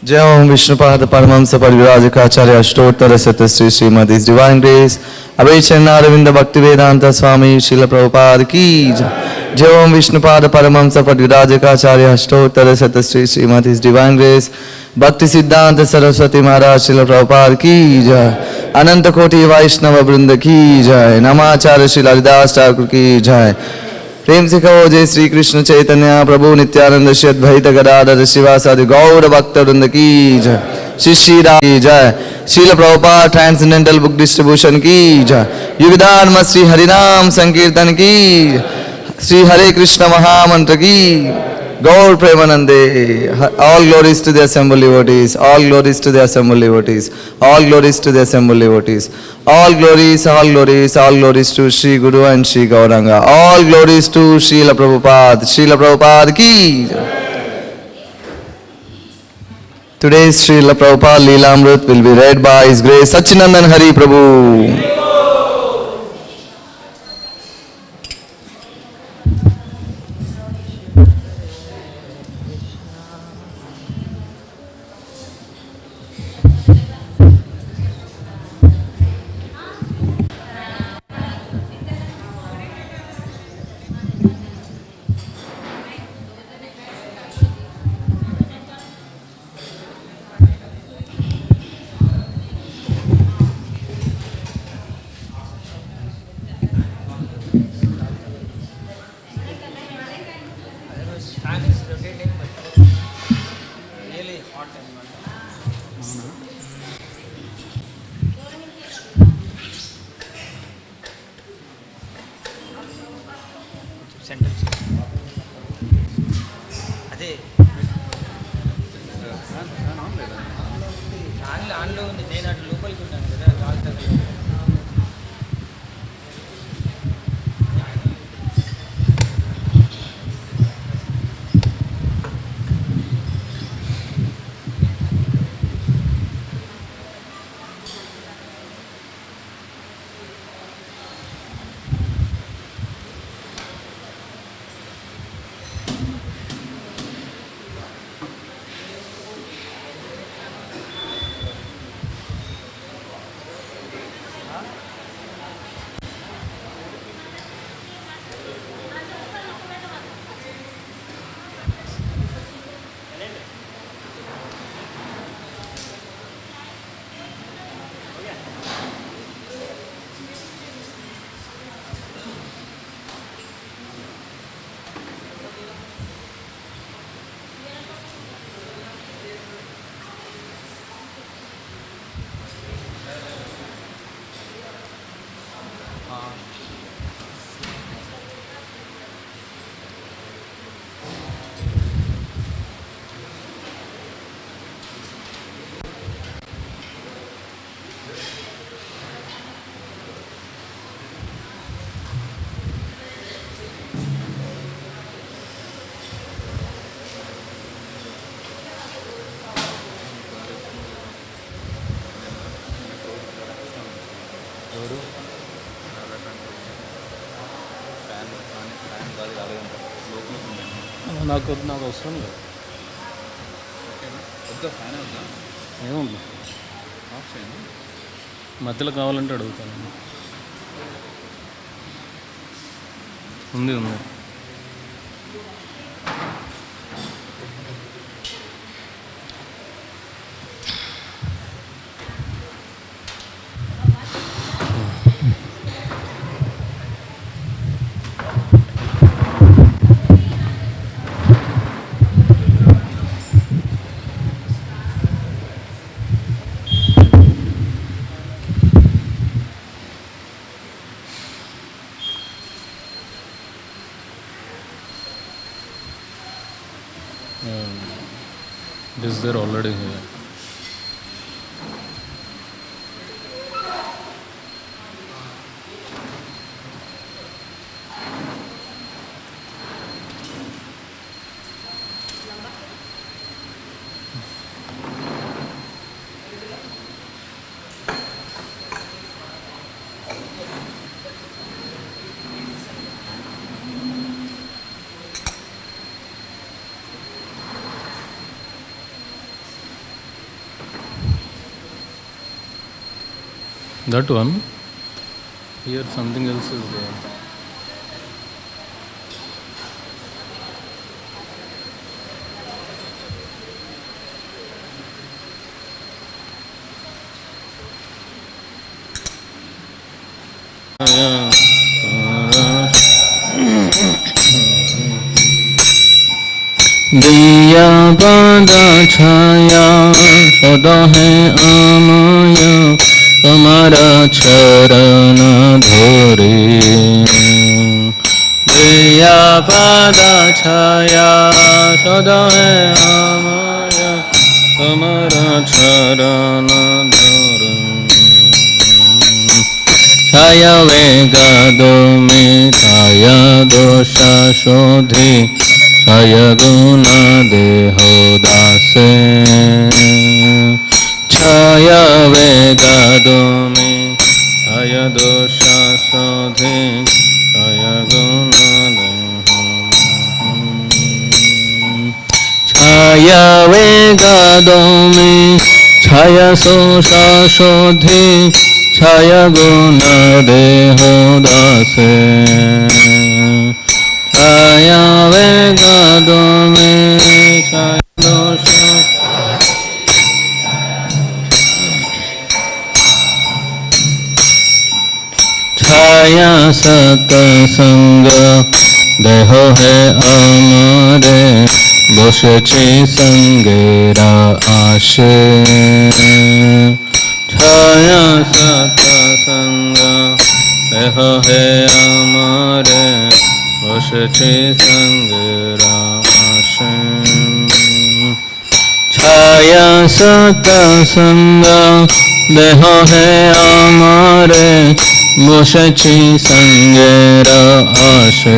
Jai Om Vishnupada Paramahamsa Parivrajaka Acharya Ashtottara Satasri Srimad His Divine Grace Abhay Charanaravinda Bhaktivedanta Swami Srila Prabhupada Ki Jai. Jai Om Vishnupada Paramahamsa Parivrajaka Acharya Ashtottara Satasri Srimad His Divine Grace Bhaktisiddhanta Saraswati Maharaj Srila Prabhupada Ki Jai. Ananta Koti Vaishnava Vrinda Ki Jai. Namacharya Srila Haridas Thakur Ki Jai. प्रेम से कहो जय श्री कृष्ण चैतन्य प्रभु नित्यानंद श्री अद्वैत गदाधर शिवासादि गौर भक्त वृंद की जय। श्री श्री राम की जय। Srila Prabhupada transcendental book distribution की जय। युगदान मत श्री हरिनाम संकीर्तन की श्री हरे कृष्ण महामंत्र की गौर प्रेमानंदे। All glories to the assembled devotees. All glories to the assembled devotees. All glories to the assembled devotees. All glories, all glories, all glories to Sri Guru and Sri Gauranga. All glories to Srila Prabhupada. Srila Prabhupada ki. Today's Srila Prabhupada Lilamrta will be read by His Grace Saccinandan Hari Prabhu. నాకు అవసరం లేదు. ఏముంది మధ్యలో కావాలంటే అడుగుతాను. ఉంది ఉంది. It is there already here. That one. Here something else is there. दिया पादा छाया सदा है आमाया तुम्हारा चरण धोरे दिया पादा छाया सदा है आमाया तुम्हारा चरण धोरे छाया वेगादो में छाया दोषा शोधि छाया गुण देहो दासे छाया वेगादो में छाया दोषा शोधि छाया गुण देहो छाया वेगादो में छाया सोषा शोधि छाया गुण देहो दासे छाया वेगादो में छाया दोष छाया सत्संग देह है अमरे बसचे संगेरा आशे छाया सत्संग देह है अमरे बसचे संगेरा आशे छाया सत्संग देह है अमरे बसचे संगेरा आशे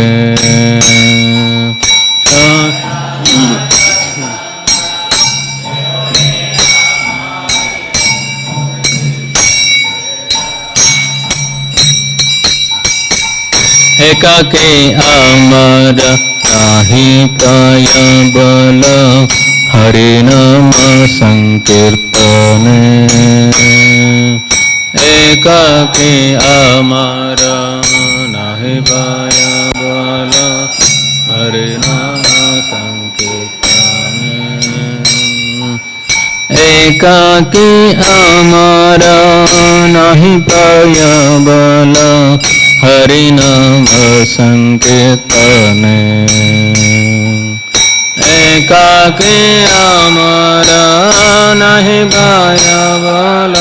एकाके अमर नाही प्राय बल हरि नाम संकीर्तने एकाके अमर नाही प्राय बल हरि नाम संकीर्तने एकाके अमर नाही प्राय बल हरि नाम संकीर्तने एकाके अमर नहीं गाय बल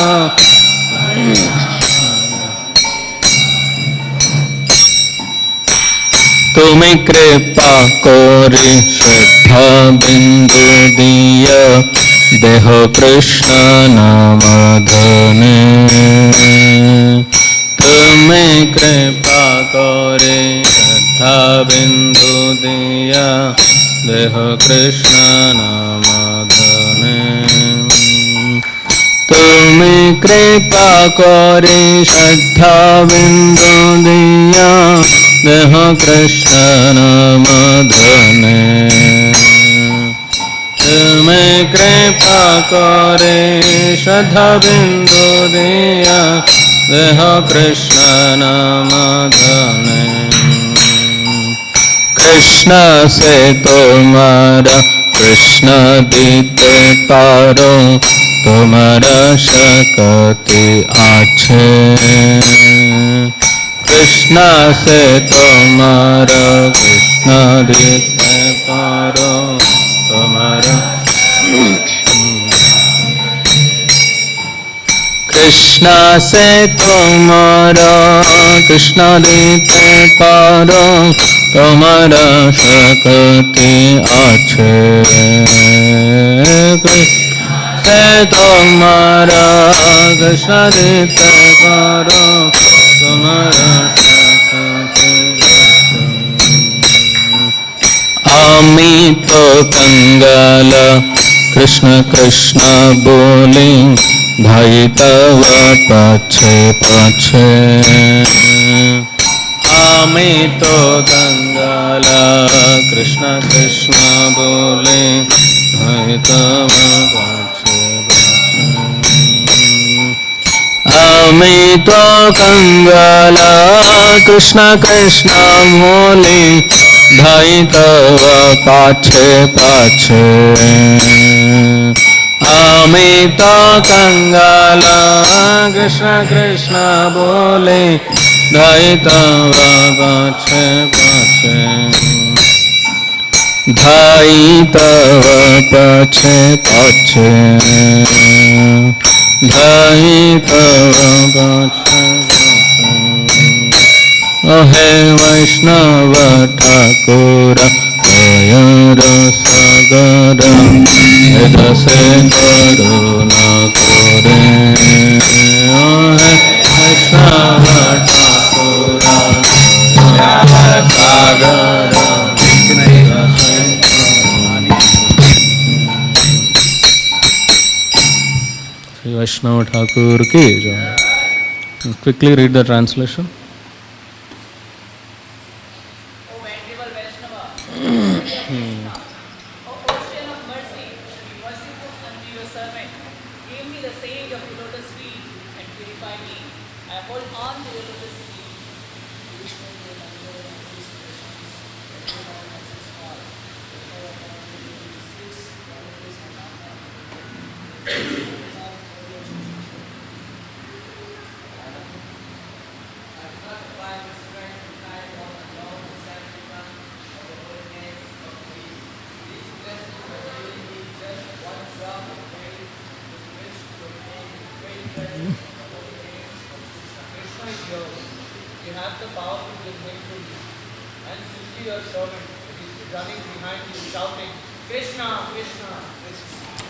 तुम्हें कृपा कोरि श्रद्धा बिंदु दिया देह कृष्ण नाम धने तुम्हें कृपा करे श्रद्धा बिंदु दिया देह कृष्ण नाम धने तुम्हें कृपा करे श्रद्धा बिंदु दिया देह कृष्ण नाम धने तुम्हें कृपा करे श्रद्धा बिंदु दिया देह कृष्ण नाम धने कृष्ण से तुम्हारा कृष्ण दीते पारो तुम्हारा शक्ति आछे कृष्ण से तुम्हारा कृष्ण दीते पारो तुम्हारा कृष्ण से तुम्हारा कृष्ण दीते पारो तुम्हारा शक्ति आछे से तुम्हारा कृष्ण दीते पारो तुम्हारा शक्ति अमित कंगाल कृष्ण कृष्ण बोले धाई तव पाछे पाछे अमित कंगाल कृष्ण कृष्ण बोले धाई तव पाछे पाछे amrita kangala Krishna Krishna bole dhai tava pache pache amrita kangala Krishna Krishna bole dhai tava pache pache dhai tava pache pache dhai tava pache Ahe Vaishnava Thakura Jaya Rasagara Edase Karuna Kore Ahe Vaishnava Thakura Jaya Rasagara Sri Vaishnava Thakur ki jai. Quickly read the translation.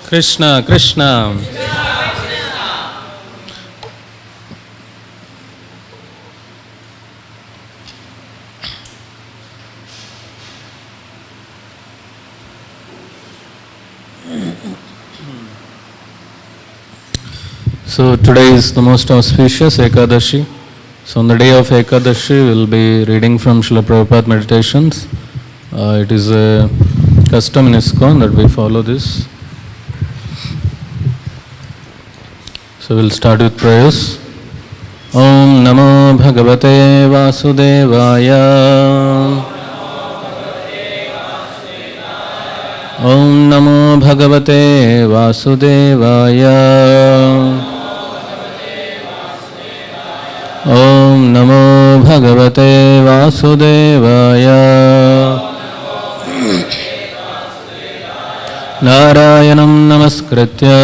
Krishna, Krishna. So today is the most auspicious Ekadashi. So on the day of Ekadashi, we will be reading from Srila Prabhupada Meditations. It is a custom in ISKCON that we follow this. So we'll start with prayers. Om Namo Bhagavate Vasudevaya. Om Namo Bhagavate Vasudevaya. Om Namo Bhagavate Vasudevaya. Narayanam Namaskritya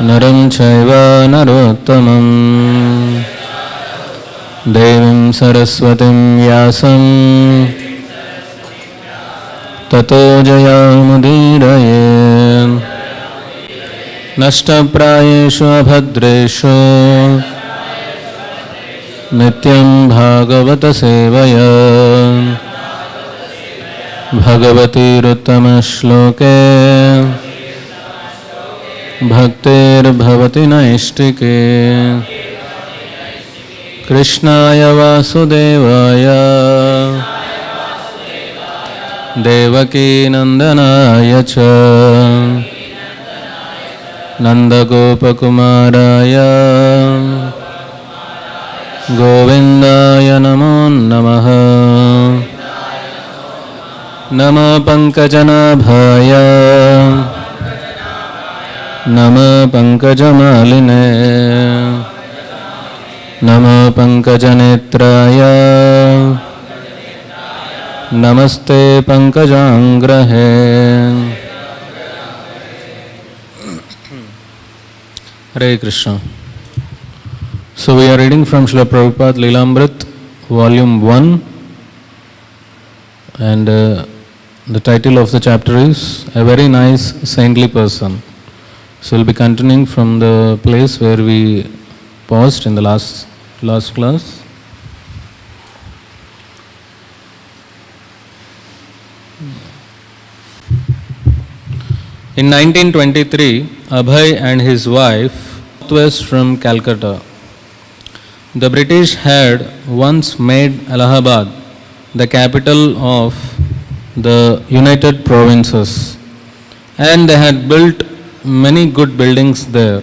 Naram Chaiva Narottamam Devim Saraswatim Vyasam Tato Jayamudiraye Nashtaprayeshu Abhadreshu Nityam Bhagavata Sevaya Bhagavati Ruttama Shloke Bhaktir Bhavati Naistike Krishnaya Vasudevaya Devaki Nandanaya Cha Nanda Gopakumaraya Govindaya Namo Namaha Nama Pankajanabhaya Nama Pankajamaline Nama Pankajanetraya Namaste Pankajangrahe. Hare Krishna. So we are reading from Srila Prabhupada Lilamrta, Volume 1, and the title of the chapter is A Very Nice Saintly Person. So we'll be continuing from the place where we paused in the last class. In 1923, Abhay and his wife west from Calcutta. The British had once made Allahabad the capital of the United Provinces, and they had built many good buildings there.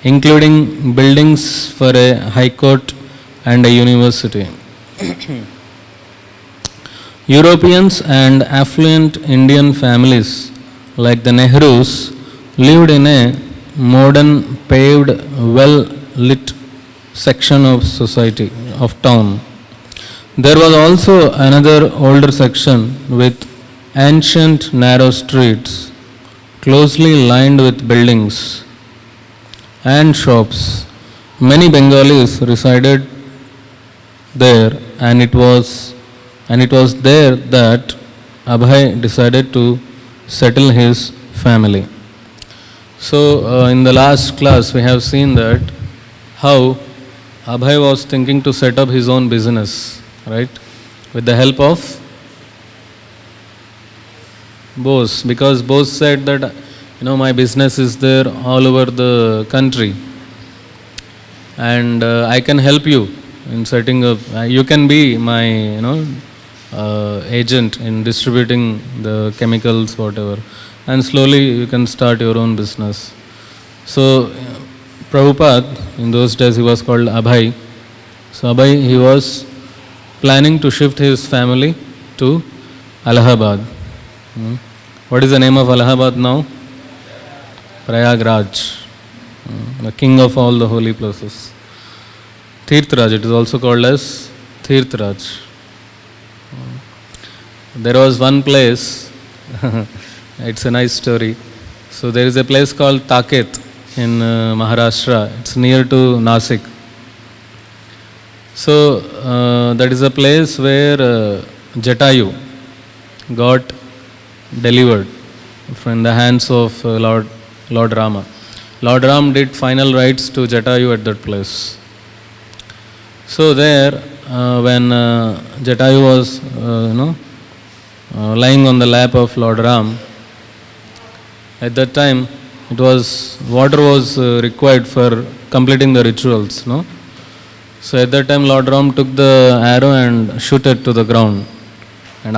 including buildings for a high court and a university. Europeans and affluent Indian families like the Nehrus lived in a modern, paved, well-lit section of society, of town. There was also another older section with ancient narrow streets closely lined with buildings and shops. Many Bengalis resided there, and it was there that Abhay decided to settle his family. So in the last class we have seen that how Abhay was thinking to set up his own business, right, with the help of Bose, because Bose said that my business is there all over the country, and I can help you in setting up. You can be my agent in distributing the chemicals, whatever, and slowly you can start your own business. So Prabhupada, in those days he was called Abhay. So Abhay, he was planning to shift his family to Allahabad. What is the name of Allahabad now? Prayagraj, the king of all the holy places. Tirthraj, it is also called as Tirthraj. There was one place, it's a nice story. So there is a place called Taket in Maharashtra. It's near to Nasik. So that is a place where Jatayu got delivered from the hands of Lord Rama. Lord Ram did final rites to Jatayu at that place. So there, when Jatayu was, lying on the lap of Lord Ram, at that time, water was required for completing the rituals. No? So at that time, Lord Ram took the arrow and shoot it to the ground. And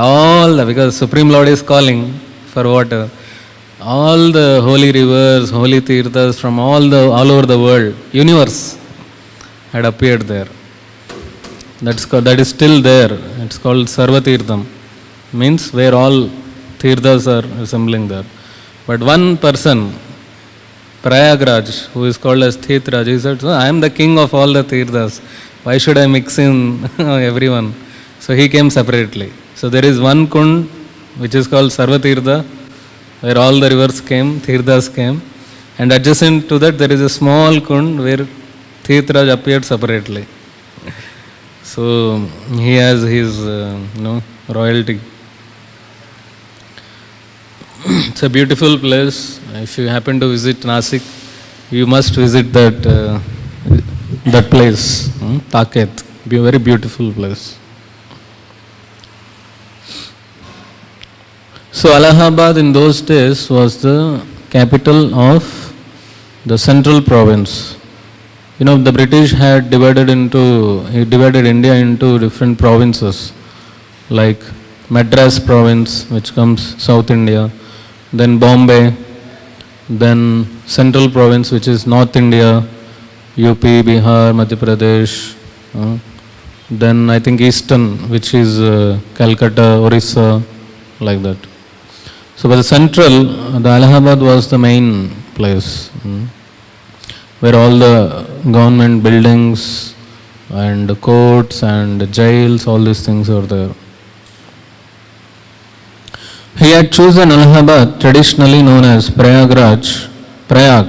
because Supreme Lord is calling for water, all the holy rivers, holy tirthas from all over the world, universe, had appeared there. That is still there. It's called Sarvatirtham. Means where all tirthas are assembling there. But one person, Prayagraj, who is called as Tirthraj, he said, I am the king of all the tirthas. Why should I mix in everyone? So he came separately. So there is one kund which is called Sarvatirtha, where all the rivers came, tirthas came, and adjacent to that there is a small kund where Tirthraj appeared separately. So he has his royalty. It's a beautiful place. If you happen to visit Nasik, you must visit that place, Taket. Be a very beautiful place. So Allahabad in those days was the capital of the central province. The British had divided India into different provinces, like Madras province, which comes South India, then Bombay, then Central province, which is North India, UP, Bihar, Madhya Pradesh, then I think Eastern, which is Calcutta, Orissa, like that. So by the central, the Allahabad was the main place, where all the government buildings and courts and jails, all these things are there. He had chosen Allahabad, traditionally known as Prayag,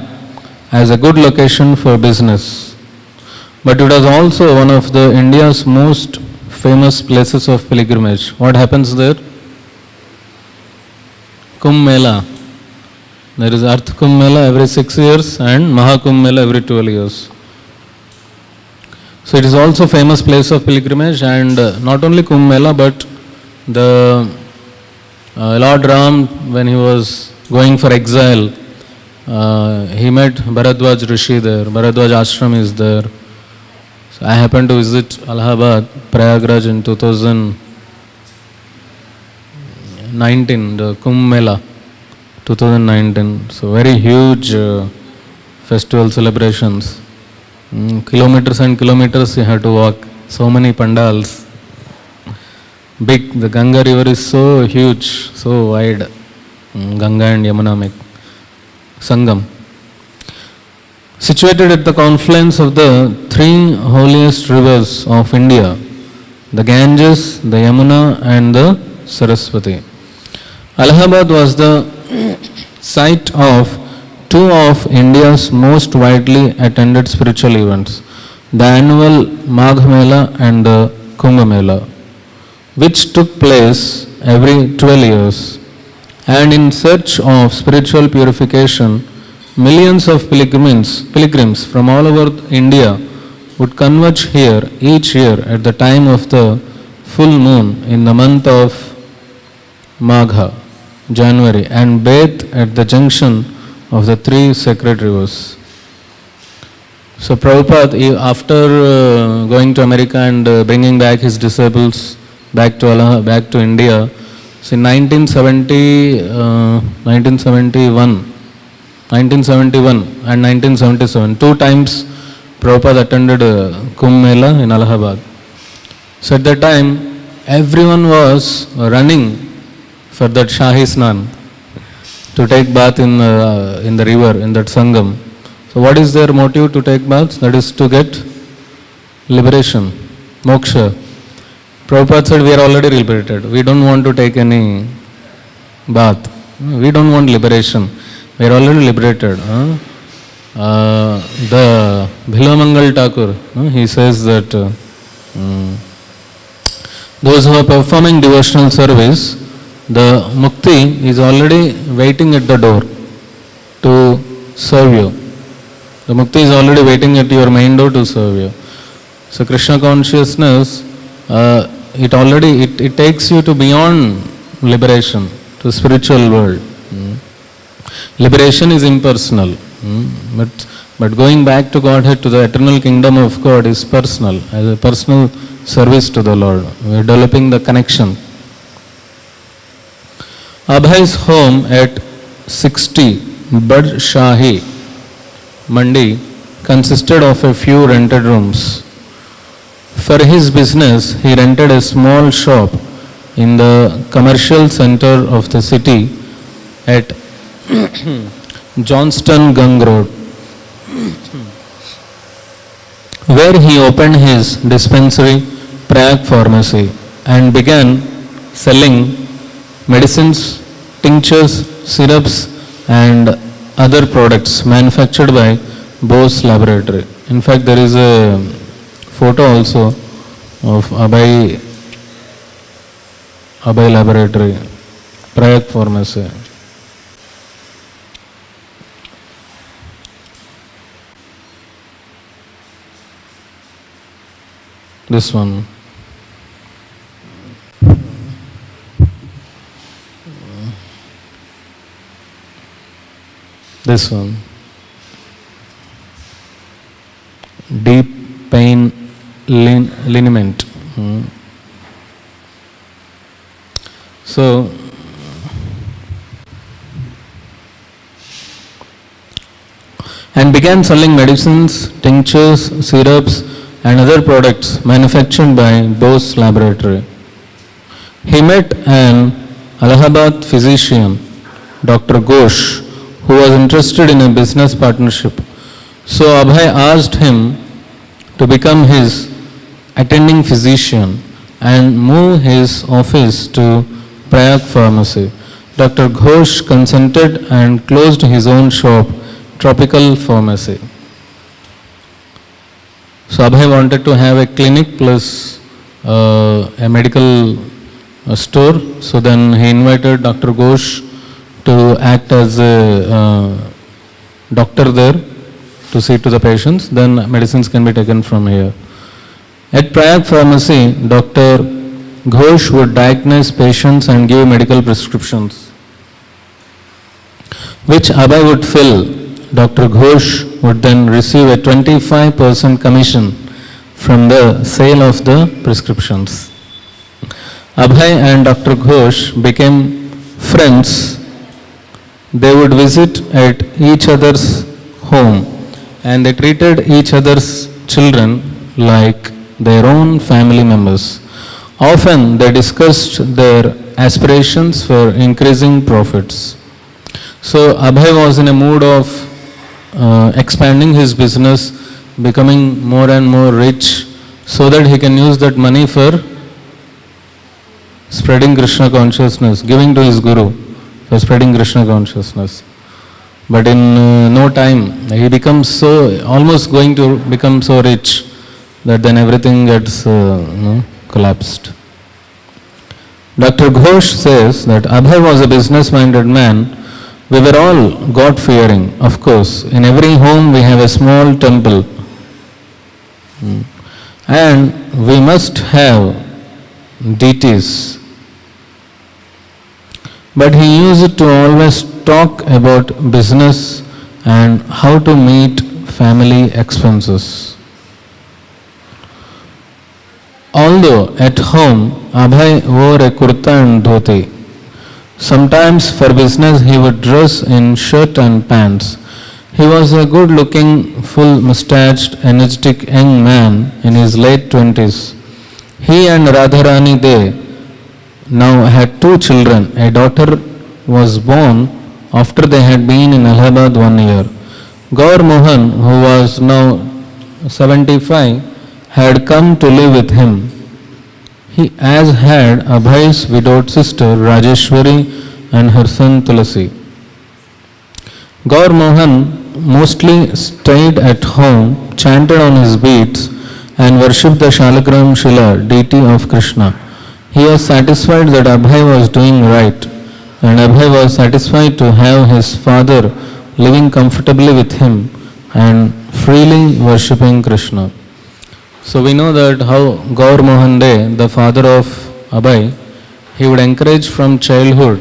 as a good location for business. But it was also one of the India's most famous places of pilgrimage. What happens there? Kumbh Mela. There is Arth Kumbh Mela every 6 years and Maha Kumbh Mela every 12 years. So it is also a famous place of pilgrimage, and not only Kumbh Mela, but the Lord Ram, when he was going for exile, he met Bharadwaj Rishi there. Bharadwaj Ashram is there. So I happened to visit Allahabad, Prayagraj in 2019, the Kumbh Mela, 2019. So very huge festival celebrations. Kilometers and kilometers you have to walk. So many pandals. Big. The Ganga river is so huge, so wide. Ganga and Yamuna make Sangam. Situated at the confluence of the three holiest rivers of India, the Ganges, the Yamuna and the Saraswati. Allahabad was the site of two of India's most widely attended spiritual events, the annual Magh Mela and the Kumbh Mela, which took place every 12 years. And in search of spiritual purification, millions of pilgrims from all over India would converge here each year at the time of the full moon in the month of Magha, January, and bathe at the junction of the three sacred rivers. So Prabhupada, after going to America and bringing back his disciples back to India, so in 1971 and 1977, two times Prabhupada attended Kumbh Mela in Allahabad. So at that time, everyone was running for that Shahi Snan, to take bath in the river, in that Sangam. So what is their motive to take baths? That is to get liberation, moksha. Prabhupada said, we are already liberated. We don't want to take any bath. We don't want liberation. We are already liberated. The Lilamrta Thakur, he says that those who are performing devotional service, the mukti is already waiting at the door to serve you. The mukti is already waiting at your main door to serve you. So Krishna consciousness, it takes you to beyond liberation, to spiritual world. Liberation is impersonal, but going back to Godhead, to the eternal kingdom of God, is personal, as a personal service to the Lord. We are developing the connection. Abhay's home at 60 Bad Shahi Mandi consisted of a few rented rooms. For his business, he rented a small shop in the commercial center of the city at Johnston Gang Road, where he opened his dispensary, Prag Pharmacy, and began selling medicines, tinctures, syrups and other products manufactured by Bose Laboratory. In fact, there is a photo also of Abhay Laboratory, Prag Pharmacy. This one. This one. Deep pain liniment. So, and began selling medicines, tinctures, syrups and other products manufactured by Bose Laboratory. He met an Allahabad physician, Dr. Ghosh, who was interested in a business partnership. So Abhay asked him to become his attending physician and move his office to Prag Pharmacy. Dr. Ghosh consented and closed his own shop, Tropical Pharmacy. So Abhay wanted to have a clinic plus a medical store. So then he invited Dr. Ghosh to act as a doctor there to see to the patients. Then medicines can be taken from here. At Prag Pharmacy, Dr. Ghosh would diagnose patients and give medical prescriptions, which Abhay would fill. Dr. Ghosh would then receive a 25% commission from the sale of the prescriptions. Abhay and Dr. Ghosh became friends. They would visit at each other's home and they treated each other's children like their own family members. Often they discussed their aspirations for increasing profits. So Abhay was in a mood of expanding his business, becoming more and more rich, so that he can use that money for spreading Krishna consciousness, giving to his guru for spreading Krishna consciousness. But in no time, he becomes so, almost going to become so rich that then everything gets collapsed. Dr. Ghosh says that Abhay was a business-minded man. We were all God-fearing. Of course, in every home we have a small temple. And we must have deities. But he used to always talk about business and how to meet family expenses. Although at home Abhay wore a kurta and dhoti, sometimes for business he would dress in shirt and pants. He was a good-looking, full-mustached, energetic young man in his late 20s. He and Radharani De now had 2 children. A daughter was born after they had been in Allahabad 1 year. Gaur Mohan, who was now 75, had come to live with him. He as had Abhay's widowed sister Rajeshwari and her son Tulasi. Gaur Mohan mostly stayed at home, chanted on his beads, and worshipped the Shalagram Shila, deity of Krishna. He was satisfied that Abhay was doing right, and Abhay was satisfied to have his father living comfortably with him and freely worshipping Krishna. So we know that how Gaur Mohan De, the father of Abhay, he would encourage from childhood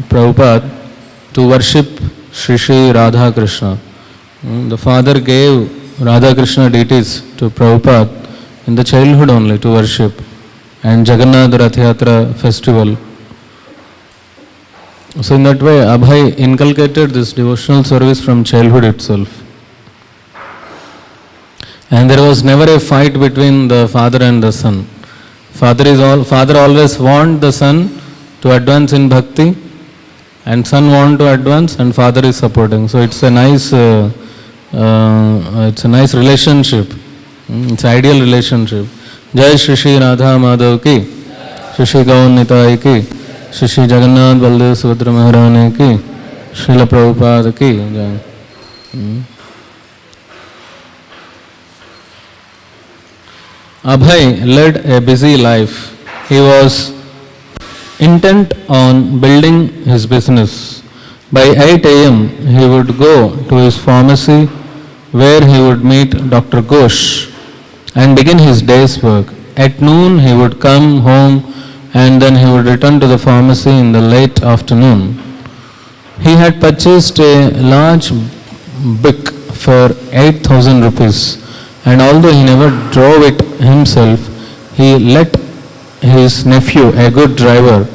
Prabhupada to worship Shri Shri Radha Krishna. The father gave Radha Krishna deities to Prabhupada in the childhood only to worship, and Jagannath Rath Yatra festival. So in that way Abhay inculcated this devotional service from childhood itself. And there was never a fight between the father and the son. Father always want the son to advance in bhakti, and son want to advance, and father is supporting. So it's a nice relationship. It's an ideal relationship. Jai Shri Shri Radha Madhav ki, Shri Shri Gaun Nitai ki, Shri Shri Jagannath Baldev Subhadra Maharani ki, Srila Prabhupada ki. Jai. Abhay led a busy life. He was intent on building his business. By 8 a.m. he would go to his pharmacy where he would meet Dr. Ghosh and begin his day's work. At noon he would come home and then he would return to the pharmacy in the late afternoon. He had purchased a large book for 8,000 rupees, and although he never drove it himself, he let his nephew, a good driver,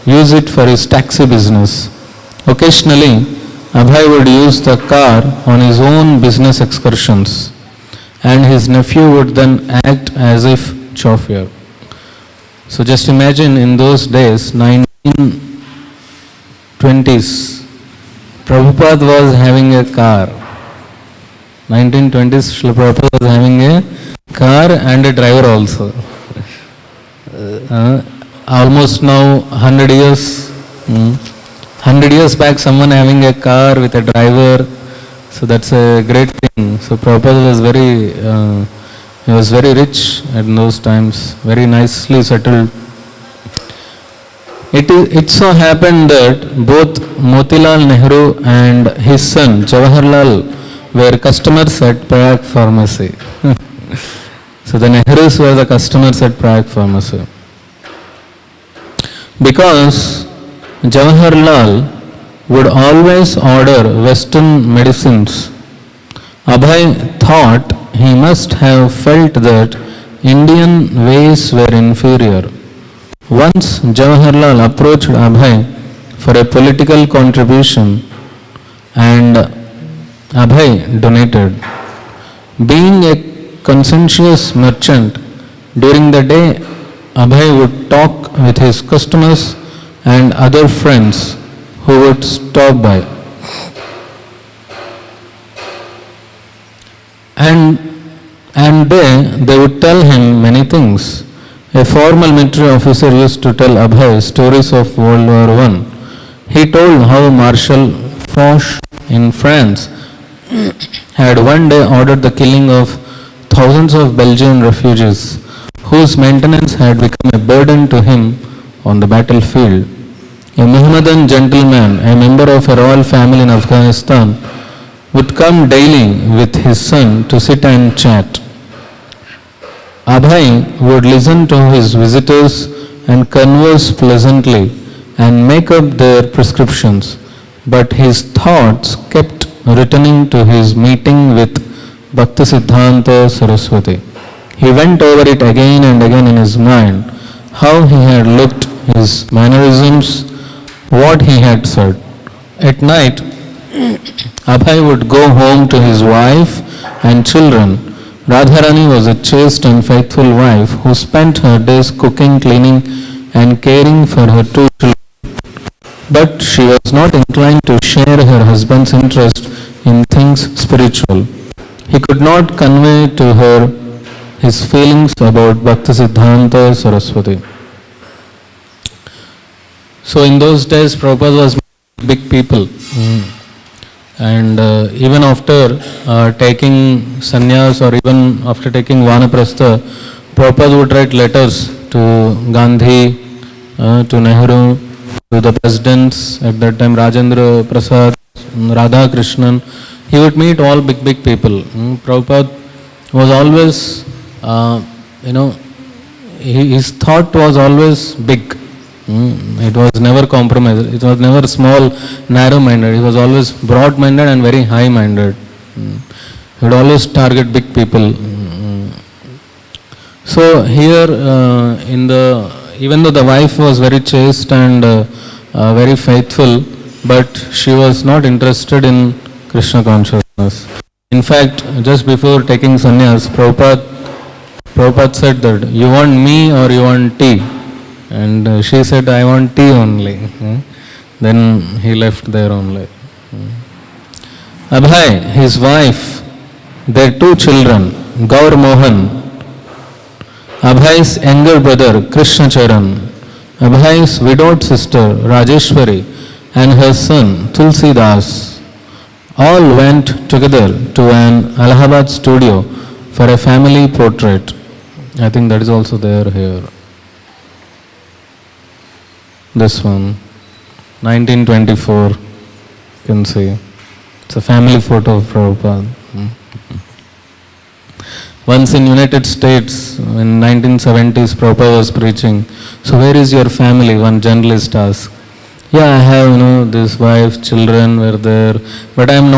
use it for his taxi business. Occasionally, Abhay would use the car on his own business excursions, and his nephew would then act as if chauffeur. So just imagine in those days, 1920s, Prabhupada was having a car. 1920s, Srila Prabhupada was having a car and a driver also. Almost now 100 years, 100 years back, someone having a car with a driver, so that's a great thing. So Prabhupada was very rich at those times, very nicely settled. It so happened that both Motilal Nehru and his son Jawaharlal were customers at Prayag Pharmacy. So the Nehrus were the customers at Prayag Pharmacy. Because Jawaharlal would always order Western medicines, Abhay thought he must have felt that Indian ways were inferior. Once Jawaharlal approached Abhay for a political contribution, and Abhay donated. Being a conscientious merchant, during the day Abhay would talk with his customers and other friends who would stop by. And they would tell him many things. A formal military officer used to tell Abhay stories of World War I. He told how Marshal Foch in France had one day ordered the killing of thousands of Belgian refugees whose maintenance had become a burden to him on the battlefield. A Mohammedan gentleman, a member of a royal family in Afghanistan, would come daily with his son to sit and chat. Abhay would listen to his visitors and converse pleasantly and make up their prescriptions, but his thoughts kept returning to his meeting with Bhaktisiddhanta Saraswati. He went over it again and again in his mind, how he had looked, his mannerisms, what he had said. At night, Abhay would go home to his wife and children. Radharani was a chaste and faithful wife who spent her days cooking, cleaning and caring for her two children. But she was not inclined to share her husband's interest in things spiritual. He could not convey to her his feelings about Bhaktisiddhanta Saraswati. So in those days, Prabhupada was big people. And even after taking sannyas or even after taking Vanaprastha, Prabhupada would write letters to Gandhi, to Nehru, to the presidents at that time, Rajendra Prasad, Radha Krishnan. He would meet all big people. Prabhupada was always, his thought was always big. It was never compromised. It was never small, narrow-minded. He was always broad-minded and very high-minded. He would always target big people. So here, even though the wife was very chaste and very faithful, but she was not interested in Krishna consciousness. In fact, just before taking sannyas, Prabhupada said that, you want me or you want tea? And she said, I want tea only. Then he left there only. Abhay, his wife, their two children, Gaur Mohan, Abhay's younger brother, Krishna Charan, Abhay's widowed sister, Rajeshwari, and her son, Tulsi Das, all went together to an Allahabad studio for a family portrait. I think that is also there here. This one, 1924, you can see. It's a family photo of Prabhupada. Once in United States, in 1970s, Prabhupada was preaching. So where is your family? One journalist asked. Yeah, I have, this wife, children were there, but I am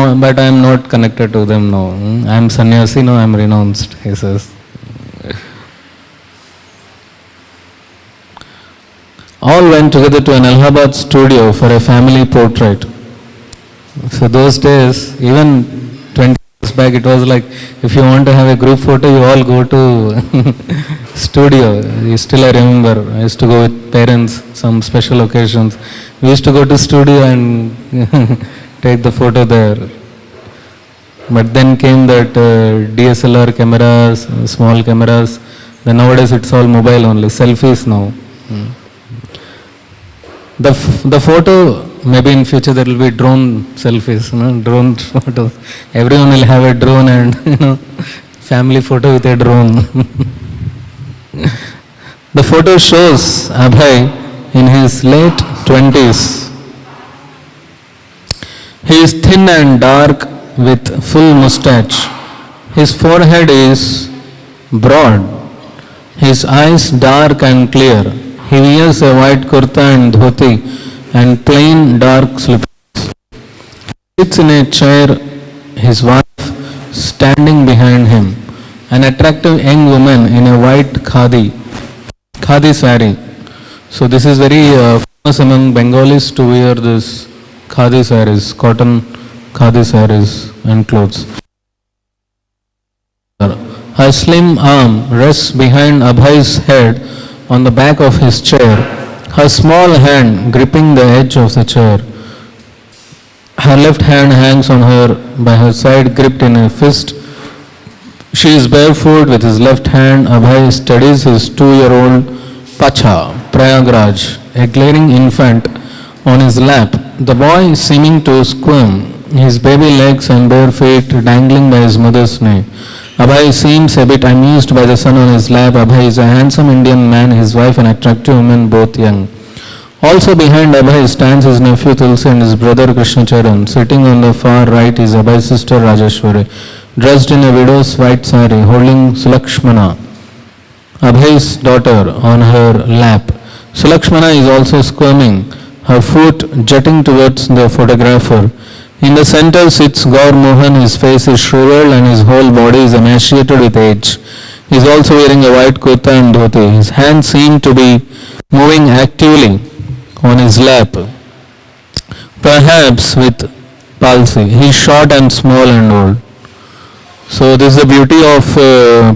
not connected to them now. I am sannyasi, now I am renounced, he says. All went together to an Allahabad studio for a family portrait. So those days, even 20 years back, it was like, if you want to have a group photo, you all go to studio. Still I remember, I used to go with parents, some special occasions. We used to go to studio and take the photo there. But then came that DSLR cameras, small cameras. Then nowadays it's all mobile only, selfies now. The photo, maybe in future there will be drone selfies, drone photos. Everyone will have a drone and family photo with a drone. The photo shows Abhay in his late 20s. He is thin and dark with full moustache. His forehead is broad. His eyes dark and clear. He wears a white kurta and dhoti and plain dark slippers. He sits in a chair, his wife standing behind him. An attractive young woman in a white khadi sari. So this is very famous among Bengalis to wear this khadi saris, cotton khadi saris and clothes. Her slim arm rests behind Abhay's head on the back of his chair, her small hand gripping the edge of the chair. Her left hand hangs on her by her side, gripped in a fist. She is barefoot with his left hand. Abhay studies his 2-year-old Pacha, Prayagraj, a glaring infant, on his lap. The boy seeming to squirm, his baby legs and bare feet dangling by his mother's knee. Abhay seems a bit amused by the son on his lap. Abhay is a handsome Indian man, his wife an attractive woman, both young. Also behind Abhay stands his nephew Tulsi and his brother Krishna Charan. Sitting on the far right is Abhay's sister Rajeshwari, dressed in a widow's white sari, holding Sulakshmana, Abhay's daughter, on her lap. Sulakshmana is also squirming, her foot jutting towards the photographer. In the center sits Gaur Mohan. His face is shriveled and his whole body is emaciated with age. He is also wearing a white kurta and dhoti. His hands seem to be moving actively on his lap, perhaps with palsy. He is short and small and old. So this is the beauty of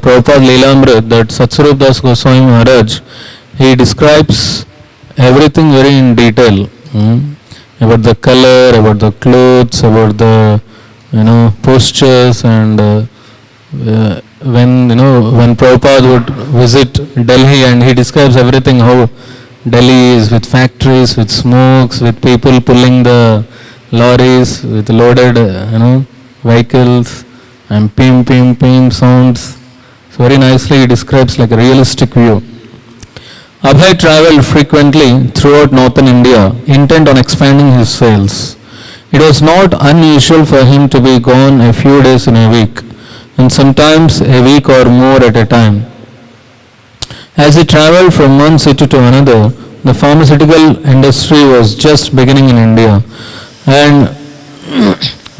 Prabhupada Lilamrta, that Satsvarup Das Goswami Maharaj, he describes everything very in detail. About the color, about the clothes, about the postures, and when Prabhupada would visit Delhi, and he describes everything, how Delhi is with factories, with smokes, with people pulling the lorries, with loaded vehicles, and pim pim pim sounds. So very nicely he describes like a realistic view. Abhay travelled frequently throughout northern India, intent on expanding his sales. It was not unusual for him to be gone a few days in a week, and sometimes a week or more at a time. As he travelled from one city to another, the pharmaceutical industry was just beginning in India, and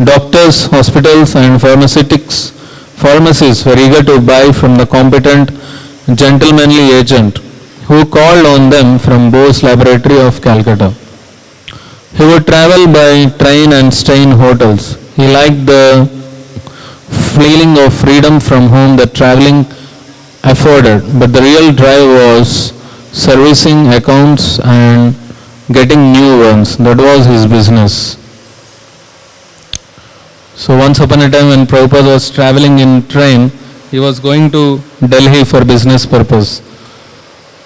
doctors, hospitals and pharmacies were eager to buy from the competent gentlemanly agent who called on them from Bose Laboratory of Calcutta. He would travel by train and stay in hotels. He liked the feeling of freedom from home that travelling afforded, but the real drive was servicing accounts and getting new ones. That was his business. So once upon a time when Prabhupada was travelling in train, he was going to Delhi for business purpose.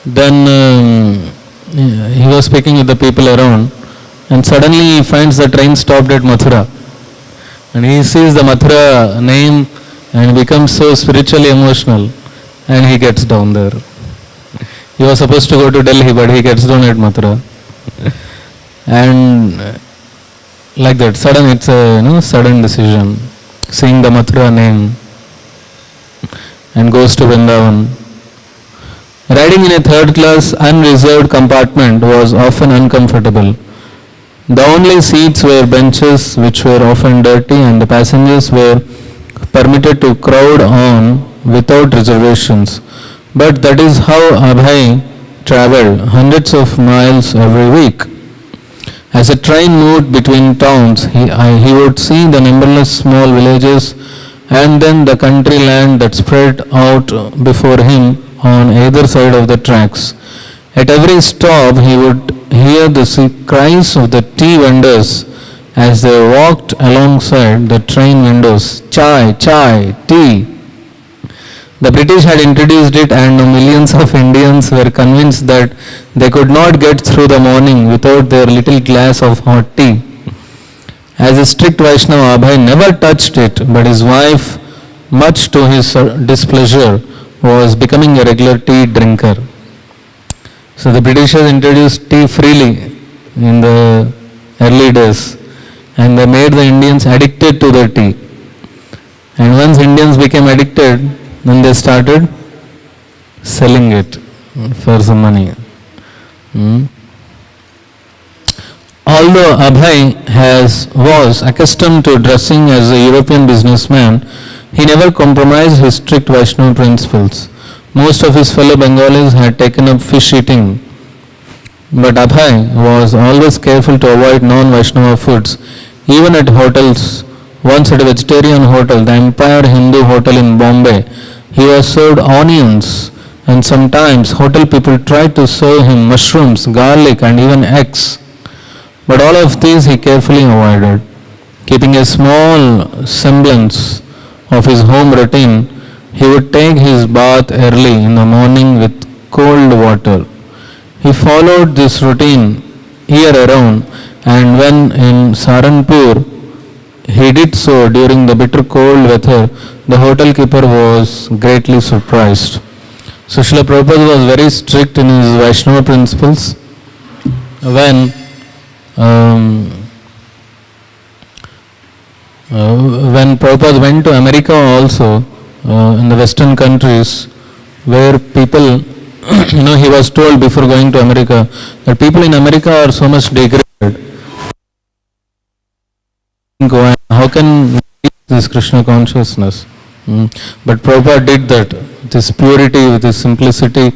Then he was speaking with the people around, and suddenly he finds the train stopped at Mathura, and he sees the Mathura name and becomes so spiritually emotional, and he gets down there. He was supposed to go to Delhi, but he gets down at Mathura, and like that, it's a sudden decision, seeing the Mathura name, and goes to Vrindavan. Riding in a third class unreserved compartment was often uncomfortable. The only seats were benches which were often dirty, and the passengers were permitted to crowd on without reservations. But that is how Abhay travelled hundreds of miles every week. As a train moved between towns, he would see the numberless small villages and then the country land that spread out before him on either side of the tracks. At every stop he would hear the cries of the tea vendors as they walked alongside the train windows. Chai, chai, tea. The British had introduced it, and millions of Indians were convinced that they could not get through the morning without their little glass of hot tea. As a strict Vaishnava, Abhay never touched it, but his wife, much to his displeasure, was becoming a regular tea drinker. So the Britishers introduced tea freely in the early days, and they made the Indians addicted to the tea. And once Indians became addicted, then they started selling it for some money. Although Abhay was accustomed to dressing as a European businessman, he never compromised his strict Vaishnava principles. Most of his fellow Bengalis had taken up fish eating, but Abhay was always careful to avoid non-Vaishnava foods. Even at hotels, once at a vegetarian hotel, the Empire Hindu Hotel in Bombay, he was served onions, and sometimes hotel people tried to serve him mushrooms, garlic and even eggs. But all of these he carefully avoided. Keeping a small semblance of his home routine, he would take his bath early in the morning with cold water. He followed this routine year around, and when in Saranpur he did so during the bitter cold weather, the hotel keeper was greatly surprised. So Srila Prabhupada was very strict in his Vaishnava principles. When Prabhupada went to America also, in the western countries, where people, he was told before going to America that people in America are so much degraded. How can we reach this Krishna consciousness? But Prabhupada did that, with his purity, with his simplicity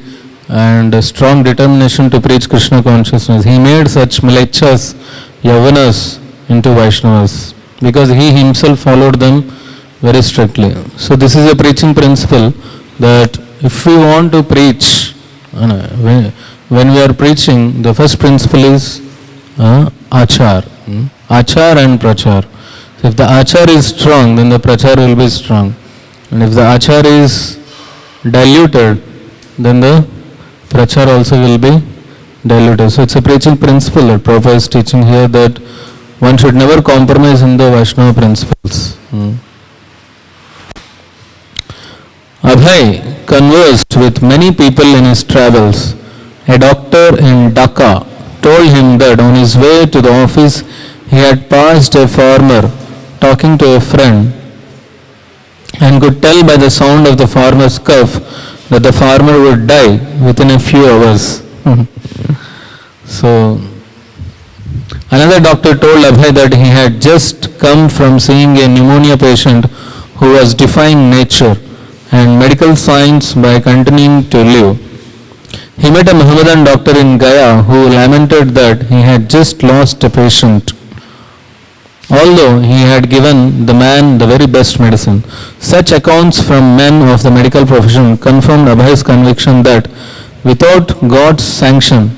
and a strong determination to preach Krishna consciousness. He made such Mlechas, Yavanas into Vaishnavas because he himself followed them very strictly. So this is a preaching principle that if we want to preach, when we are preaching, the first principle is Achar. Achar and Prachar. So if the Achar is strong, then the Prachar will be strong. And if the Achar is diluted, then the Prachar also will be diluted. So it's a preaching principle that Prabhupada is teaching here, that one should never compromise in the Vaishnava principles. Abhay conversed with many people in his travels. A doctor in Dhaka told him that on his way to the office he had passed a farmer talking to a friend and could tell by the sound of the farmer's cough that the farmer would die within a few hours. So, another doctor told Abhay that he had just come from seeing a pneumonia patient who was defying nature and medical science by continuing to live. He met a Mohammedan doctor in Gaya who lamented that he had just lost a patient, although he had given the man the very best medicine. Such accounts from men of the medical profession confirmed Abhay's conviction that without God's sanction,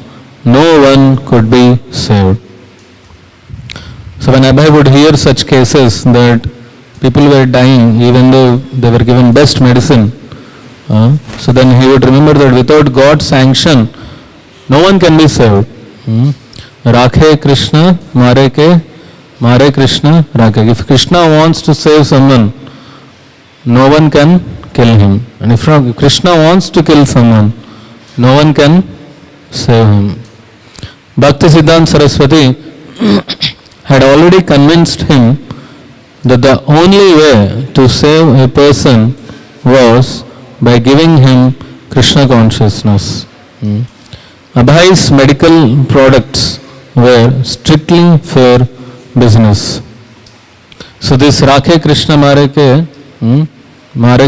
no one could be saved. So when Abhay would hear such cases that people were dying even though they were given best medicine, so then he would remember that without God's sanction, no one can be saved. Rakhe Krishna, Mare Krishna, Rakhe. If Krishna wants to save someone, no one can kill him. And if Krishna wants to kill someone, no one can save him. Bhaktisiddhanta Saraswati had already convinced him that the only way to save a person was by giving him Krishna consciousness. Abhay's medical products were strictly for business. So this Rakhe Krishna Mare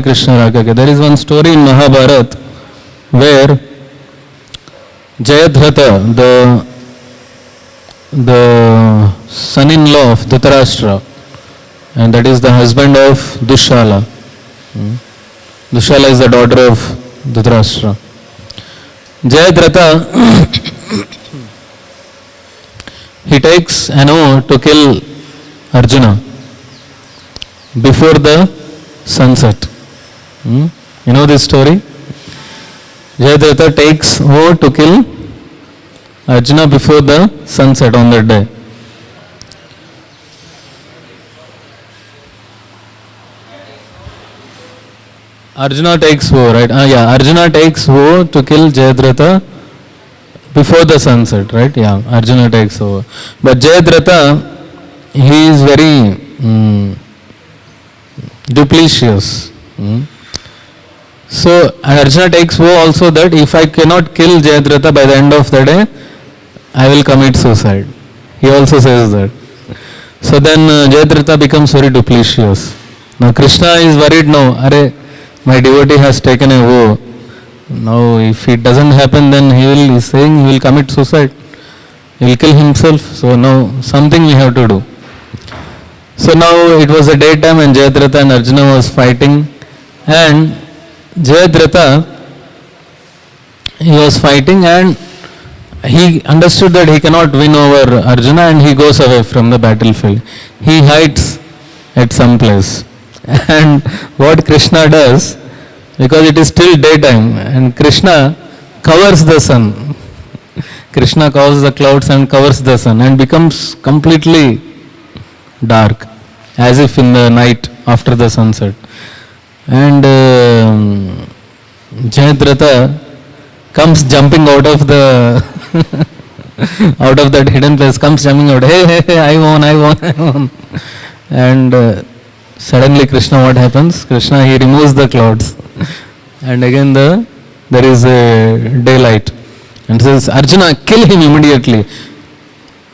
Krishna Rakhe. There is one story in Mahabharata where Jayadratha, the son-in-law of Dhritarashtra, and that is the husband of Dushala. Dushala is the daughter of Dhritarashtra. Jayadratha, he takes an oath to kill Arjuna before the sunset. You know this story? Jayadratha takes oath to kill Arjuna before the sunset on that day. Arjuna takes oath, right? Arjuna takes oath to kill Jayadratha before the sunset, right? Yeah, Arjuna takes oath. But Jayadratha, he is very duplicitous. So Arjuna takes oath also that if I cannot kill Jayadratha by the end of the day, I will commit suicide. He also says that. So then Jayadratha becomes very duplicitous. Now Krishna is worried now. My devotee has taken a vow. Now if it doesn't happen, then he is saying he will commit suicide. He will kill himself. So now something we have to do. So now it was a daytime and Jayadratha and Arjuna was fighting, and Jayadratha, he was fighting and he understood that he cannot win over Arjuna, and he goes away from the battlefield. He hides at some place. And what Krishna does, because it is still daytime and Krishna covers the sun. Krishna covers the clouds and covers the sun and becomes completely dark, as if in the night after the sunset. And Jayadratha comes jumping out of the out of that hidden place, comes jumping out, hey, I won. And suddenly Krishna, what happens? Krishna, he removes the clouds. And again there is a daylight. And says, Arjuna, kill him immediately.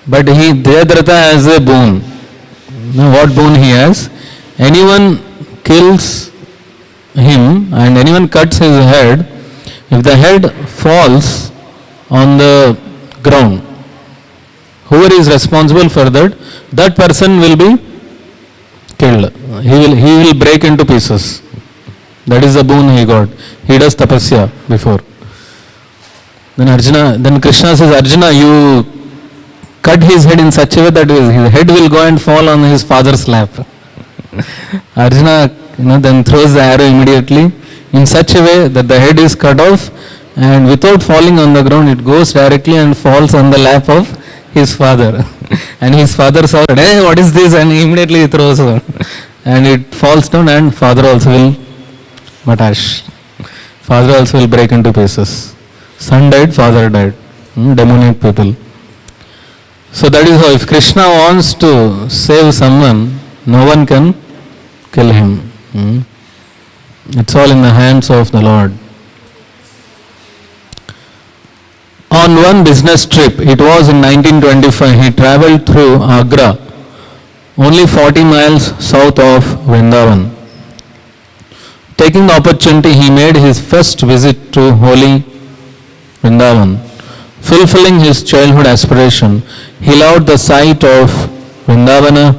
But Jayadratha has a boon. Now what boon he has? Anyone kills him and anyone cuts his head, if the head falls on the ground, whoever is responsible for that, that person will be killed. He will break into pieces. That is the boon he got. He does tapasya before. Then Krishna says, Arjuna, you cut his head in such a way that his head will go and fall on his father's lap. Arjuna, then throws the arrow immediately in such a way that the head is cut off, and without falling on the ground, it goes directly and falls on the lap of his father. And his father saw it, hey, what is this? And immediately he throws it. And it falls down, and father also will matash. Father also will break into pieces. Son died, father died. Demonic people. So that is how, if Krishna wants to save someone, no one can kill him. It's all in the hands of the Lord. On one business trip, it was in 1925, he travelled through Agra, only 40 miles south of Vrindavan. Taking the opportunity, he made his first visit to holy Vrindavan. Fulfilling his childhood aspiration, he loved the sight of Vrindavana,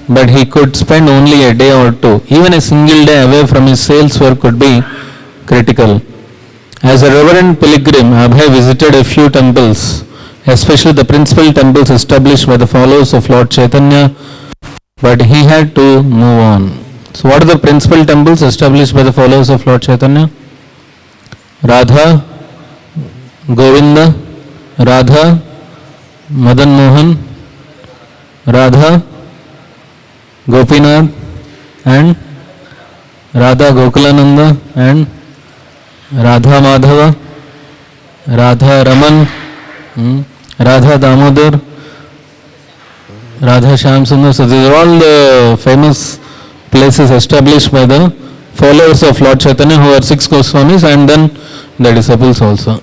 but he could spend only a day or two. Even a single day away from his sales work could be critical. As a reverent pilgrim, Abhay visited a few temples, especially the principal temples established by the followers of Lord Chaitanya, but he had to move on. So what are the principal temples established by the followers of Lord Chaitanya? Radha, Govinda, Radha, Madan Mohan, Radha, Gopinath, and Radha Gokulananda, and Radha Madhava, Radha Raman, Radha Damodar, Radha Shyamsundar. So these are all the famous places established by the followers of Lord Chaitanya, who are 6 Goswamis, and then the disciples also.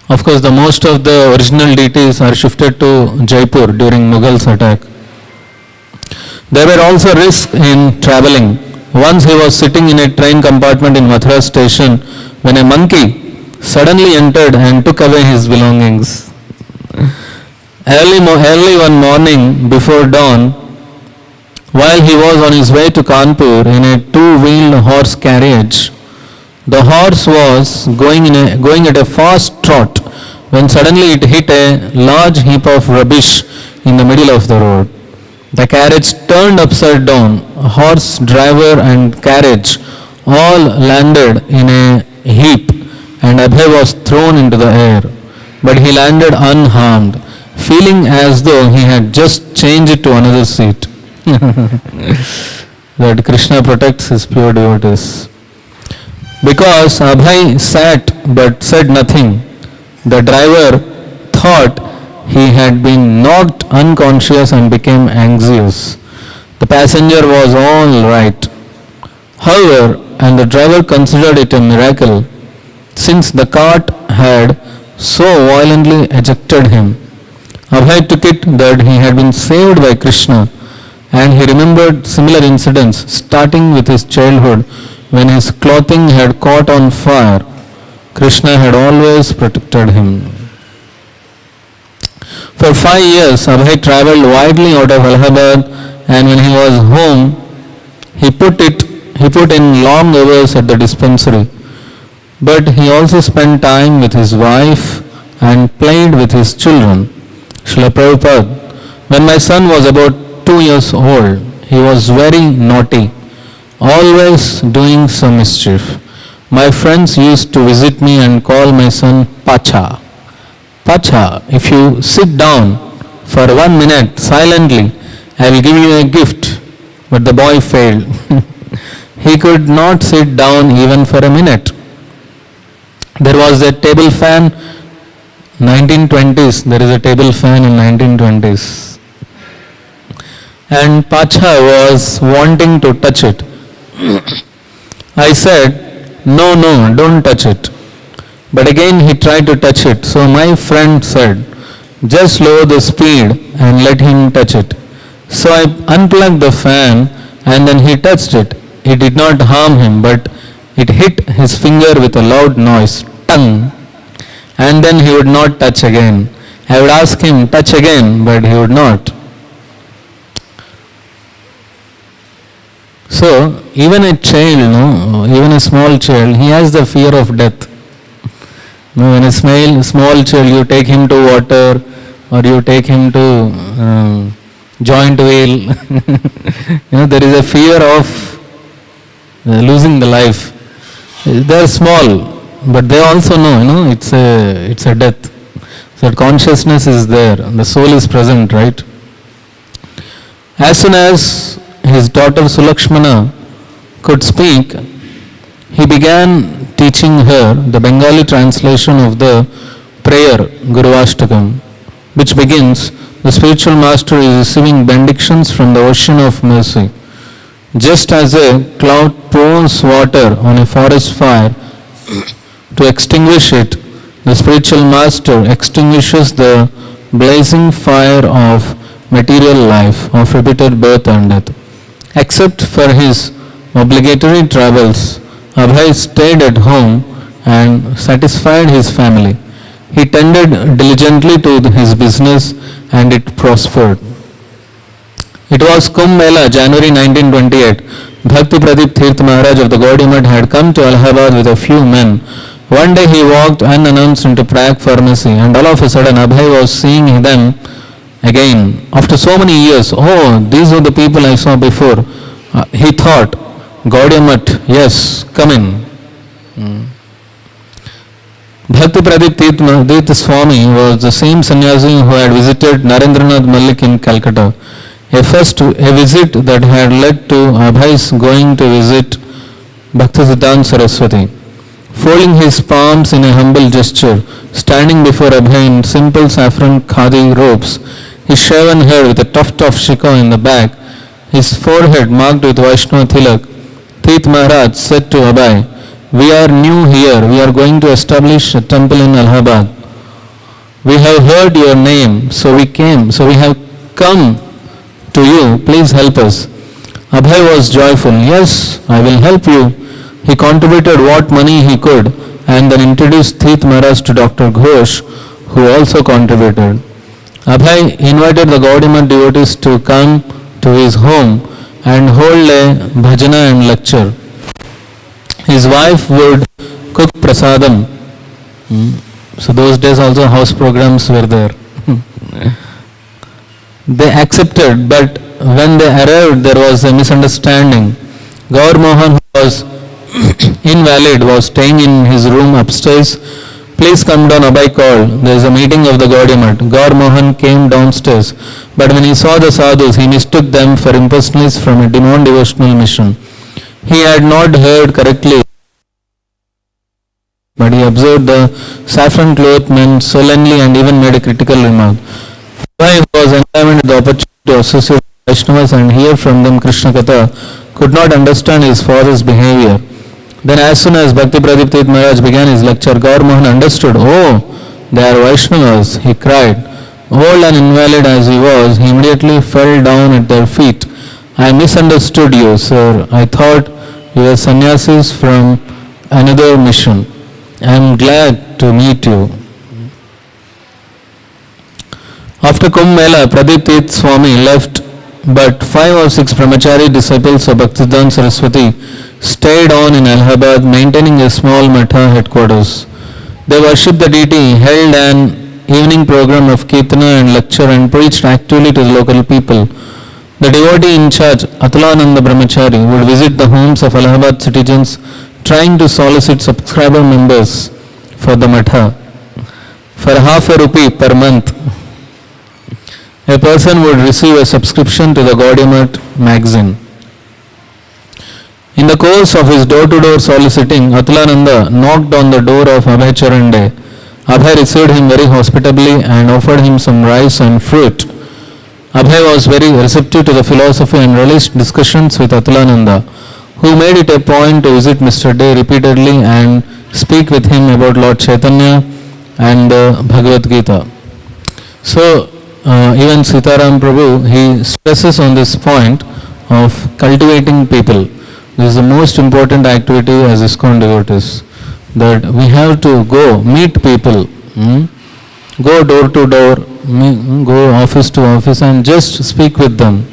Of course, the most of the original deities are shifted to Jaipur during Mughals attack. There were also risks in travelling. Once he was sitting in a train compartment in Mathura station when a monkey suddenly entered and took away his belongings. Early one morning before dawn, while he was on his way to Kanpur in a two-wheeled horse carriage, the horse was going at a fast trot when suddenly it hit a large heap of rubbish in the middle of the road. The carriage turned upside down. Horse, driver and carriage all landed in a heap, and Abhay was thrown into the air. But he landed unharmed, feeling as though he had just changed to another seat. That Krishna protects his pure devotees. Because Abhay sat but said nothing, the driver thought he had been knocked unconscious and became anxious. The passenger was all right. However, and the driver considered it a miracle, since the cart had so violently ejected him. Abhay took it that he had been saved by Krishna, and he remembered similar incidents starting with his childhood when his clothing had caught on fire. Krishna had always protected him. For 5 years, Abhay travelled widely out of Allahabad, and when he was home, he put in long hours at the dispensary. But he also spent time with his wife and played with his children. Srila Prabhupada, when my son was about 2 years old, he was very naughty, always doing some mischief. My friends used to visit me and call my son Pacha. Pacha, if you sit down for 1 minute silently, I will give you a gift. But the boy failed. He could not sit down even for a minute. There was a table fan, 1920s, there is a table fan in 1920s. And Pacha was wanting to touch it. I said, no, don't touch it. But again he tried to touch it. So my friend said, just lower the speed and let him touch it. So I unplugged the fan and then he touched it. It did not harm him, but it hit his finger with a loud noise, tongue. And then he would not touch again. I would ask him, touch again, but he would not. So, even a child, even a small child, he has the fear of death. When a small child, you take him to water or you take him to joint wheel, there is a fear of losing the life. They are small, but they also know, it's a death. So consciousness is there, the soul is present, right? As soon as his daughter Sulakshmana could speak, he began teaching her the Bengali translation of the prayer Guruvashtakam, which begins, the spiritual master is receiving benedictions from the ocean of mercy. Just as a cloud pours water on a forest fire to extinguish it, the spiritual master extinguishes the blazing fire of material life, of repeated birth and death. Except for his obligatory travels, Abhay stayed at home and satisfied his family. He tended diligently to his business and it prospered. It was Kumbh Mela, January 1928. Bhakti Pradip Tirth Maharaj of the Gaudiya Math had come to Allahabad with a few men. One day he walked unannounced into Prag pharmacy and all of a sudden Abhay was seeing them again. After so many years, these are the people I saw before. He thought, Gaudiya Math, yes, come in. Bhakti Pradip Tirth Swami was the same sannyasi who had visited Narendranath Malik in Calcutta. A visit that had led to Abhay's going to visit Bhaktisiddhanta Saraswati. Folding his palms in a humble gesture, standing before Abhay in simple saffron khadi robes, his shaven head with a tuft of shikha in the back, his forehead marked with Vaishnava tilak, Tirth Maharaj said to Abhay, we are new here, we are going to establish a temple in Allahabad. We have heard your name, so we have come to you, please help us. Abhay was joyful, yes, I will help you. He contributed what money he could and then introduced Tirth Maharaj to Dr. Ghosh, who also contributed. Abhay invited the Gaudiya Math devotees to come to his home and hold a bhajana and lecture. His wife would cook prasadam. So those days also house programs were there. They accepted, but when they arrived there was a misunderstanding. Gaur Mohan, who was invalid, was staying in his room upstairs. Please come down, Abhay called. There is a meeting of the Gaudiya Math. Gaur Mohan came downstairs, but when he saw the sadhus, he mistook them for impersonalists from a non-devotional mission. He had not heard correctly, but he observed the saffron clothed men solemnly and even made a critical remark. Abhay, who was enlivened with the opportunity to associate with Vaishnavas and hear from them Krishna Katha, could not understand his father's behavior. Then as soon as Bhakti Pradip Tirth Maharaj began his lecture, Gaur Mohan understood, they are Vaishnavas, he cried. Old and invalid as he was, he immediately fell down at their feet. I misunderstood you, sir. I thought you were sannyasis from another mission. I am glad to meet you. After Kumbh Mela, Pradeep Tirth Swami left, but 5 or 6 brahmachari disciples of Bhaktisiddhanta Saraswati stayed on in Allahabad, maintaining a small matha headquarters. They worshipped the deity, held an evening program of kirtana and lecture, and preached actively to the local people. The devotee in charge, Atulananda Brahmachari, would visit the homes of Allahabad citizens, trying to solicit subscriber members for the matha. For half a rupee per month, a person would receive a subscription to the Gaudiya Math magazine. In the course of his door-to-door soliciting, Atulananda knocked on the door of Abhay Charande. Abhay received him very hospitably and offered him some rice and fruit. Abhay was very receptive to the philosophy and relished discussions with Atulananda, who made it a point to visit Mr. Day repeatedly and speak with him about Lord Chaitanya and the Bhagavad Gita. So, even Sitaram Prabhu, he stresses on this point of cultivating people. This is the most important activity as ISKCON devotees, that we have to go meet people, go door to door, go office to office and just speak with them,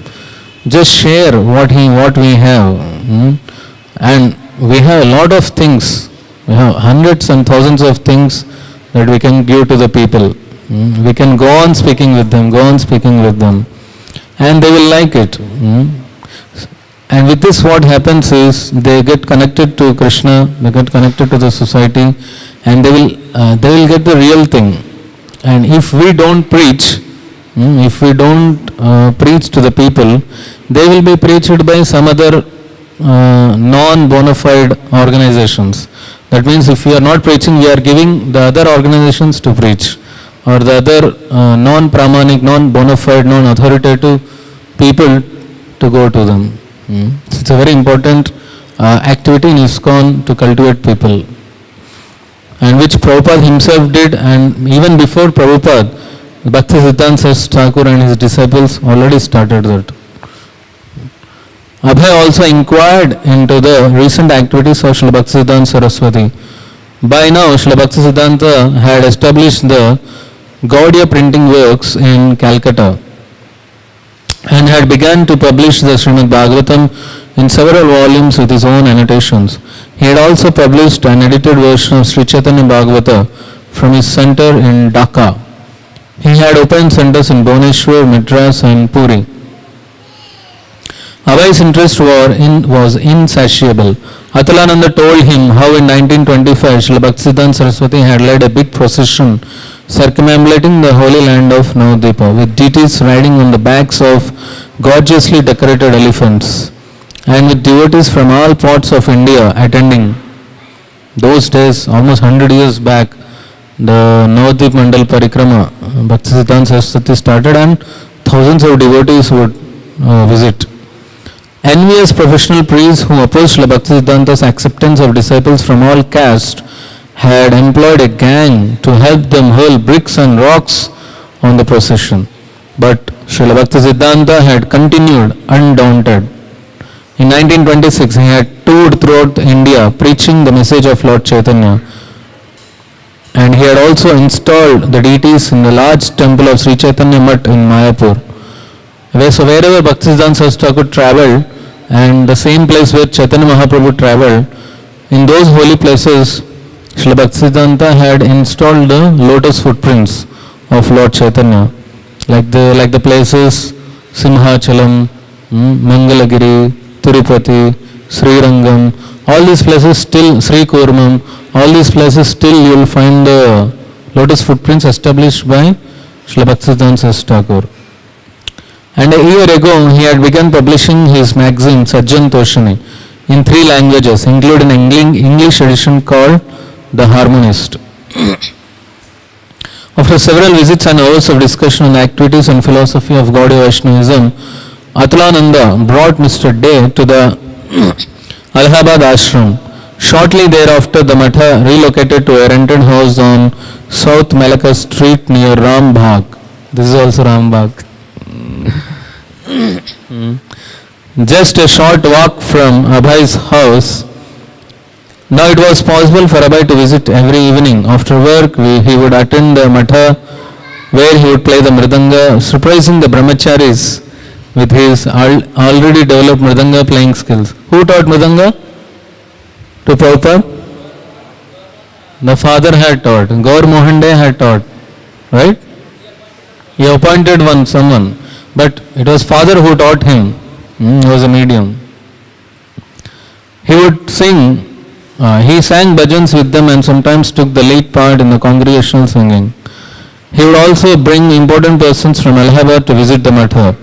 just share what we have, and we have a lot of things, we have hundreds and thousands of things that we can give to the people. We can go on speaking with them, and they will like it. And with this what happens is they get connected to Krishna, they get connected to the society, and they will get the real thing. And if we don't preach, preach to the people, they will be preached by some other non-bona fide organizations. That means if we are not preaching, we are giving the other organizations to preach, or the other non-pramanik, non-bona fide, non-authoritative people to go to them. It's a very important activity in ISKCON to cultivate people, and which Prabhupada himself did, and even before Prabhupada, Bhaktisiddhanta Saraswati Thakur and his disciples already started that. Abhay also inquired into the recent activities of Srila Bhaktisiddhanta Saraswati. By now, Srila Bhaktisiddhanta had established the Gaudiya printing works in Calcutta and had begun to publish the Srimad Bhagavatam in several volumes with his own annotations. He had also published an edited version of Sri Chaitanaya Bhagavata from his center in Dhaka. He had opened centers in Bhubaneswar, Madras and Puri. Abhay's interest was insatiable. Atulananda told him how in 1925 Srila Bhaktisiddhanta Saraswati had led a big procession circumambulating the holy land of Navadvipa, with deities riding on the backs of gorgeously decorated elephants, and with devotees from all parts of India attending. Those days, almost 100 years back, the Navadvip Mandal Parikrama, Bhaktisiddhanta Saraswati started, and thousands of devotees would visit. Envious professional priests who opposed Srila Bhaktisiddhanta's acceptance of disciples from all castes had employed a gang to help them hurl bricks and rocks on the procession. But Srila Bhaktisiddhanta had continued undaunted. In 1926, he had toured throughout India preaching the message of Lord Chaitanya, and he had also installed the deities in the large temple of Sri Chaitanaya Mahaprabhu in Mayapur. So wherever Bhaktisiddhanta Saraswati Thakur travelled, and the same place where Chaitanya Mahaprabhu travelled, in those holy places, Srila Bhaktisiddhanta had installed the lotus footprints of Lord Chaitanya, like the places Simhachalam, Mangalagiri, Tirupati, Srirangam, all these places still, Sri Kurmam, all these places still you will find the lotus footprints established by Srila Bhaktisiddhanta Saraswati Thakur. And a year ago, he had begun publishing his magazine Sajjan Toshani in 3 languages, including an English edition called The Harmonist. After several visits and hours of discussion on the activities and philosophy of Gaudiya Vaishnavism, Atulananda brought Mr. Day to the Allahabad ashram. Shortly thereafter, the Matha relocated to a rented house on South Malacca Street near Ram Bagh. This is also Ram Bagh. Just a short walk from Abhay's house. Now it was possible for Abhay to visit every evening. After work, he would attend the Matha where he would play the mridanga, surprising the brahmacharis with his already developed mridanga playing skills. Who taught mridanga to Prabhupada? The father had taught. Gaur Mohande had taught. Right? He appointed someone. But it was father who taught him. He was a medium. He would sing. He sang bhajans with them and sometimes took the lead part in the congregational singing. He would also bring important persons from Allahabad to visit the matha.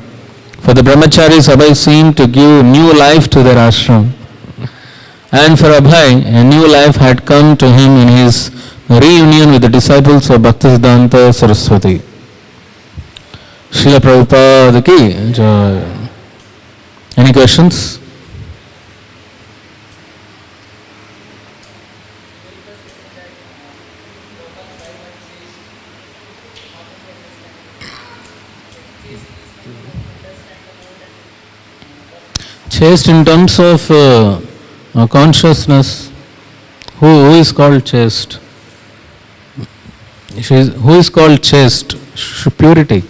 For the brahmacharis, Abhay seemed to give new life to their ashram. And for Abhay, a new life had come to him in his reunion with the disciples of Bhaktisiddhanta Saraswati. Srila Prabhupada ki jai. Any questions? Chaste in terms of consciousness, who is called chaste? Who is called chaste? Purity.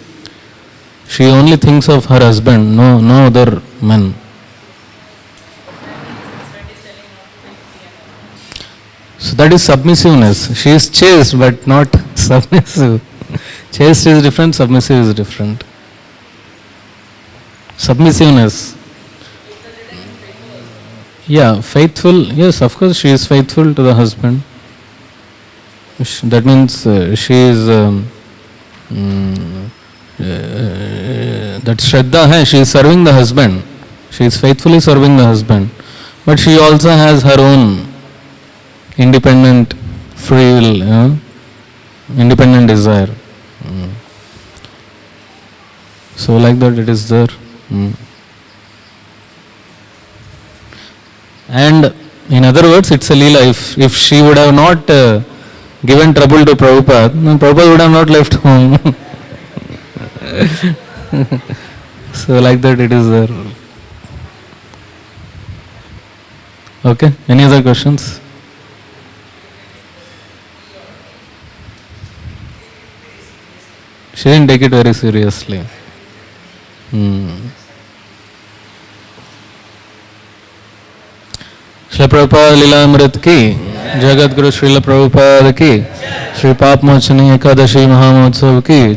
She only thinks of her husband, no other men. So that is submissiveness. She is chaste but not submissive. Chaste is different, submissive is different. Submissiveness. Yeah, faithful. Yes, of course, she is faithful to the husband. That means she is that Shraddha hai, she is serving the husband. She is faithfully serving the husband. But she also has her own independent free will, independent desire. So like that it is there. And in other words, it's a Lila. If she would have not given trouble to Prabhupada, then Prabhupada would have not left home. So like that it is there. Okay, any other questions? She didn't take it very seriously. Srila Prabhupada Lilamrta ki, Jagat Guru Srila Prabhupada ki, Shri Pap Mochani Ekadashi Mahamotsav ki,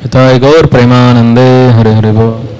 Hitai Gaur Premanande Hare Hare Bol.